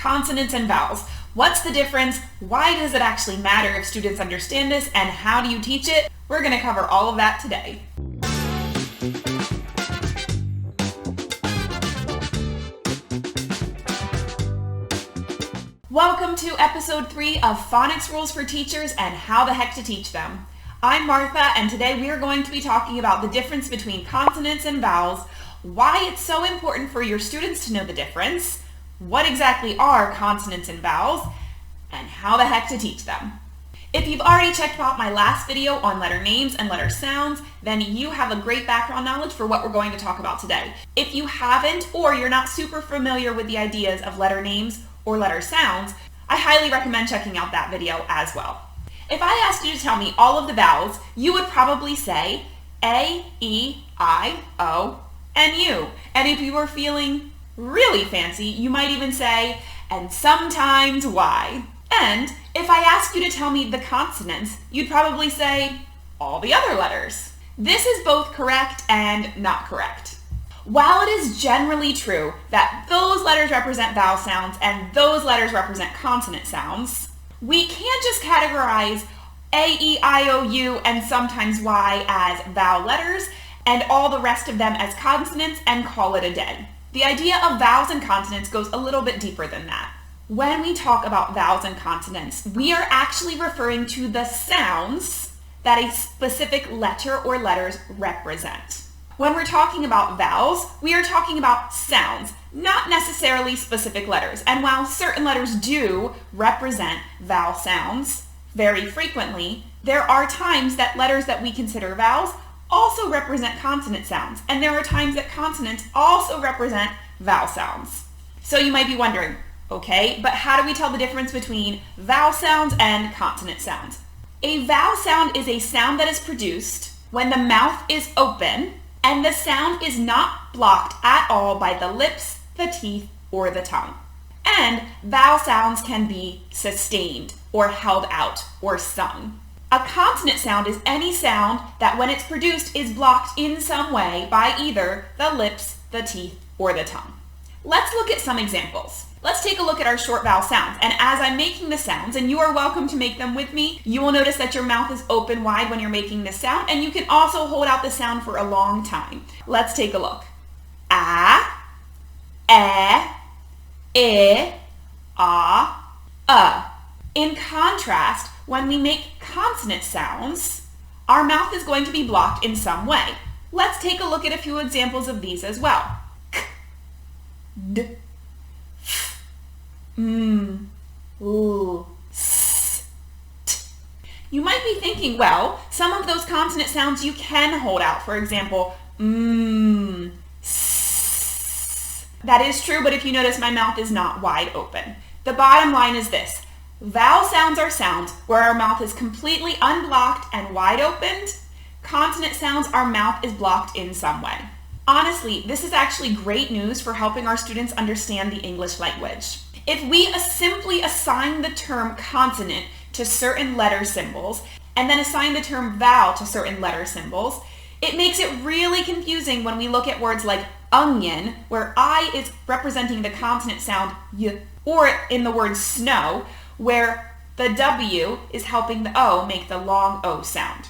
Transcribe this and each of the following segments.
consonants and vowels. What's the difference? Why does it actually matter if students understand this? And how do you teach it? We're going to cover all of that today. Welcome to episode 3 of Phonics Rules for Teachers and How the Heck to Teach Them. I'm Martha, and today we are going to be talking about the difference between consonants and vowels, why it's so important for your students to know the difference, what exactly are consonants and vowels, and how the heck to teach them. If you've already checked out my last video on letter names and letter sounds, then you have a great background knowledge for what we're going to talk about today. If you haven't, or you're not super familiar with the ideas of letter names or letter sounds, I highly recommend checking out that video as well. If I asked you to tell me all of the vowels, you would probably say A, E, I, O, and U. And if you were feeling really fancy, you might even say, and sometimes Y. And if I asked you to tell me the consonants, you'd probably say all the other letters. This is both correct and not correct. While it is generally true that those letters represent vowel sounds and those letters represent consonant sounds, we can't just categorize A, E, I, O, U, and sometimes Y as vowel letters and all the rest of them as consonants and call it a day. The idea of vowels and consonants goes a little bit deeper than that. When we talk about vowels and consonants, we are actually referring to the sounds that a specific letter or letters represent. When we're talking about vowels, we are talking about sounds, not necessarily specific letters. And while certain letters do represent vowel sounds very frequently, there are times that letters that we consider vowels also represent consonant sounds. And there are times that consonants also represent vowel sounds. So you might be wondering, okay, but how do we tell the difference between vowel sounds and consonant sounds? A vowel sound is a sound that is produced when the mouth is open and the sound is not blocked at all by the lips, the teeth, or the tongue. And vowel sounds can be sustained or held out or sung. A consonant sound is any sound that when it's produced is blocked in some way by either the lips, the teeth, or the tongue. Let's look at some examples. Let's take a look at our short vowel sounds. And as I'm making the sounds, and you are welcome to make them with me, you will notice that your mouth is open wide when you're making this sound, and you can also hold out the sound for a long time. Let's take a look. A, I, In contrast, when we make consonant sounds, our mouth is going to be blocked in some way. Let's take a look at a few examples of these as well. K, D, S, T. You might be thinking, well, some of those consonant sounds you can hold out. For example, S. That is true, but if you notice, my mouth is not wide open. The bottom line is this. Vowel sounds are sounds where our mouth is completely unblocked and wide opened. Consonant sounds, our mouth is blocked in some way. Honestly, this is actually great news for helping our students understand the English language. If we simply assign the term consonant to certain letter symbols and then assign the term vowel to certain letter symbols, it makes it really confusing when we look at words like onion, where I is representing the consonant sound y, or in the word snow, where the W is helping the O make the long O sound.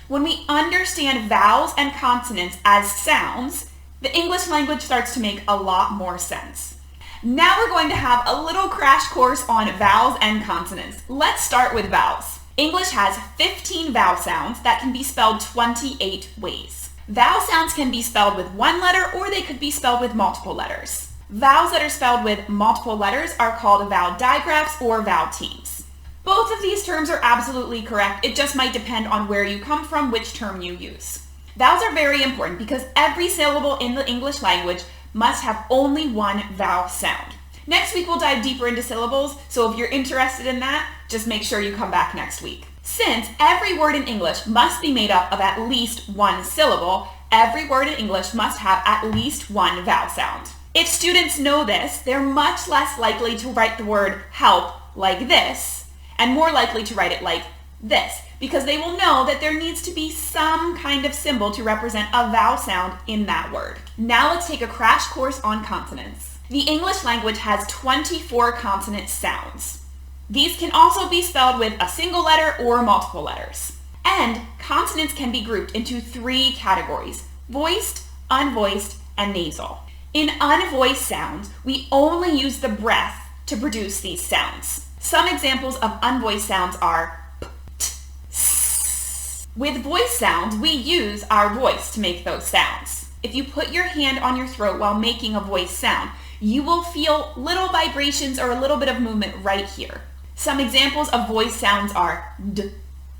When we understand vowels and consonants as sounds, the English language starts to make a lot more sense. Now we're going to have a little crash course on vowels and consonants. Let's start with vowels. English has 15 vowel sounds that can be spelled 28 ways. Vowel sounds can be spelled with one letter or they could be spelled with multiple letters. Vowels that are spelled with multiple letters are called vowel digraphs or vowel teams. Both of these terms are absolutely correct. It just might depend on where you come from, which term you use. Vowels are very important because every syllable in the English language must have only one vowel sound. Next week we'll dive deeper into syllables, so if you're interested in that, just make sure you come back next week. Since every word in English must be made up of at least one syllable, every word in English must have at least one vowel sound. If students know this, they're much less likely to write the word help like this, and more likely to write it like this, because they will know that there needs to be some kind of symbol to represent a vowel sound in that word. Now let's take a crash course on consonants. The English language has 24 consonant sounds. These can also be spelled with a single letter or multiple letters. And consonants can be grouped into 3 categories: voiced, unvoiced, and nasal. In unvoiced sounds, we only use the breath to produce these sounds. Some examples of unvoiced sounds are p, t, s. With voiced sounds, we use our voice to make those sounds. If you put your hand on your throat while making a voiced sound, you will feel little vibrations or a little bit of movement right here. Some examples of voiced sounds are d,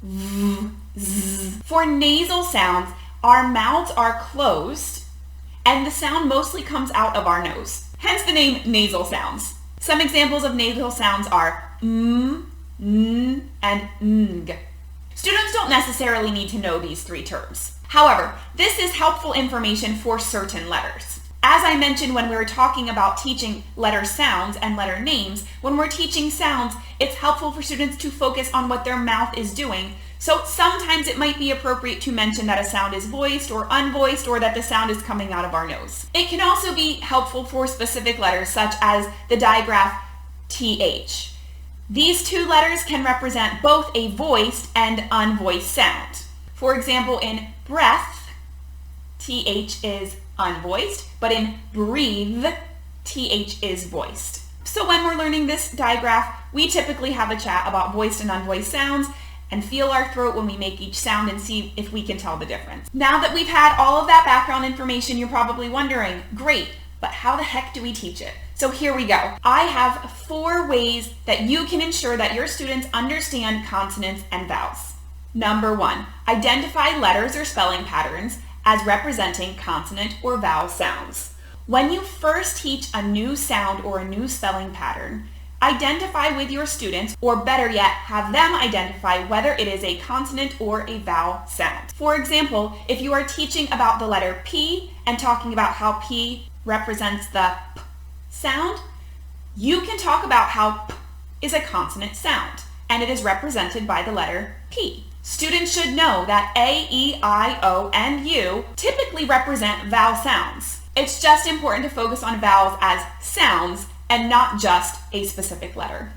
v, z. For nasal sounds, our mouths are closed and the sound mostly comes out of our nose, hence the name nasal sounds. Some examples of nasal sounds are n, and ng. Students don't necessarily need to know these 3 terms. However, this is helpful information for certain letters. As I mentioned when we were talking about teaching letter sounds and letter names, when we're teaching sounds, it's helpful for students to focus on what their mouth is doing. So sometimes it might be appropriate to mention that a sound is voiced or unvoiced, or that the sound is coming out of our nose. It can also be helpful for specific letters such as the digraph TH. These 2 letters can represent both a voiced and unvoiced sound. For example, in breath, TH is unvoiced, but in breathe, TH is voiced. So when we're learning this digraph, we typically have a chat about voiced and unvoiced sounds and feel our throat when we make each sound and see if we can tell the difference. Now that we've had all of that background information, you're probably wondering, great, but how the heck do we teach it? So here we go. I have 4 ways that you can ensure that your students understand consonants and vowels. Number 1, identify letters or spelling patterns as representing consonant or vowel sounds. When you first teach a new sound or a new spelling pattern, identify with your students, or better yet, have them identify whether it is a consonant or a vowel sound. For example, if you are teaching about the letter P and talking about how P represents the P sound, you can talk about how P is a consonant sound and it is represented by the letter P. Students should know that A, E, I, O, and U typically represent vowel sounds. It's just important to focus on vowels as sounds and not just a specific letter.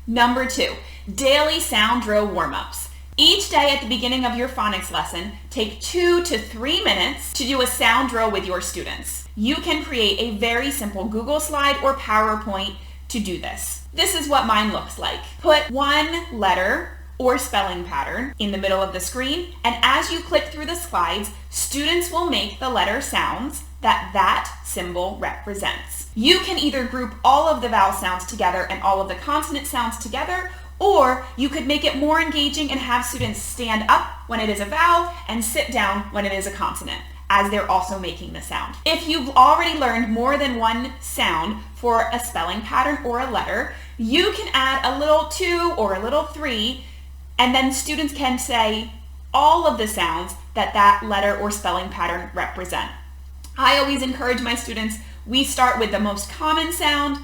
Number 2, daily sound drill warm-ups. Each day at the beginning of your phonics lesson, take 2 to 3 minutes to do a sound drill with your students. You can create a very simple Google slide or PowerPoint to do this. This is what mine looks like. Put 1 letter or spelling pattern in the middle of the screen, and as you click through the slides, students will make the letter sounds that symbol represents. You can either group all of the vowel sounds together and all of the consonant sounds together, or you could make it more engaging and have students stand up when it is a vowel and sit down when it is a consonant, as they're also making the sound. If you've already learned more than 1 sound for a spelling pattern or a letter, you can add a little 2 or a little 3, and then students can say all of the sounds that letter or spelling pattern represent. I always encourage my students, we start with the most common sound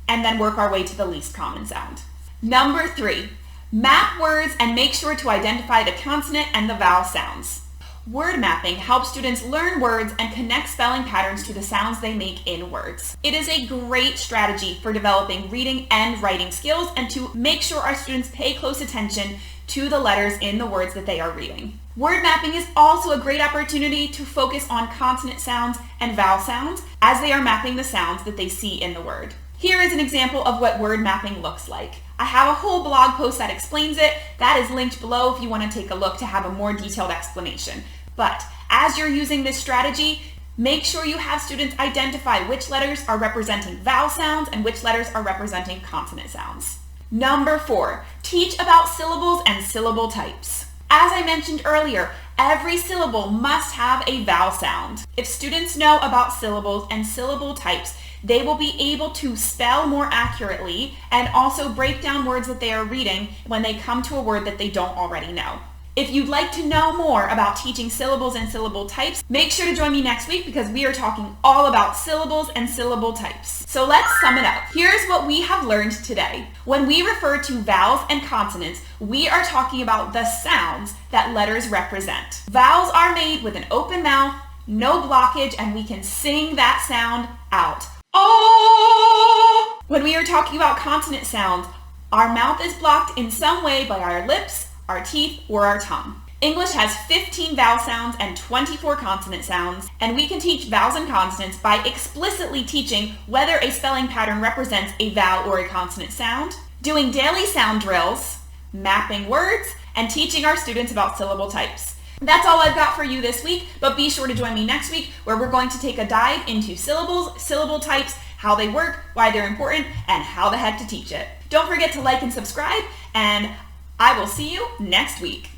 and then work our way to the least common sound. Number 3, map words and make sure to identify the consonant and the vowel sounds. Word mapping helps students learn words and connect spelling patterns to the sounds they make in words. It is a great strategy for developing reading and writing skills and to make sure our students pay close attention to the letters in the words that they are reading. Word mapping is also a great opportunity to focus on consonant sounds and vowel sounds as they are mapping the sounds that they see in the word. Here is an example of what word mapping looks like. I have a whole blog post that explains it. That is linked below if you want to take a look to have a more detailed explanation. But as you're using this strategy, make sure you have students identify which letters are representing vowel sounds and which letters are representing consonant sounds. Number 4, teach about syllables and syllable types. As I mentioned earlier, every syllable must have a vowel sound. If students know about syllables and syllable types, they will be able to spell more accurately and also break down words that they are reading when they come to a word that they don't already know. If you'd like to know more about teaching syllables and syllable types, make sure to join me next week because we are talking all about syllables and syllable types. So let's sum it up. Here's what we have learned today. When we refer to vowels and consonants, we are talking about the sounds that letters represent. Vowels are made with an open mouth, no blockage, and we can sing that sound out. Oh! When we are talking about consonant sounds, our mouth is blocked in some way by our lips, our teeth, or our tongue. English has 15 vowel sounds and 24 consonant sounds, and we can teach vowels and consonants by explicitly teaching whether a spelling pattern represents a vowel or a consonant sound, doing daily sound drills, mapping words, and teaching our students about syllable types. That's all I've got for you this week, but be sure to join me next week where we're going to take a dive into syllables, syllable types, how they work, why they're important, and how the heck to teach it. Don't forget to like and subscribe, and I will see you next week.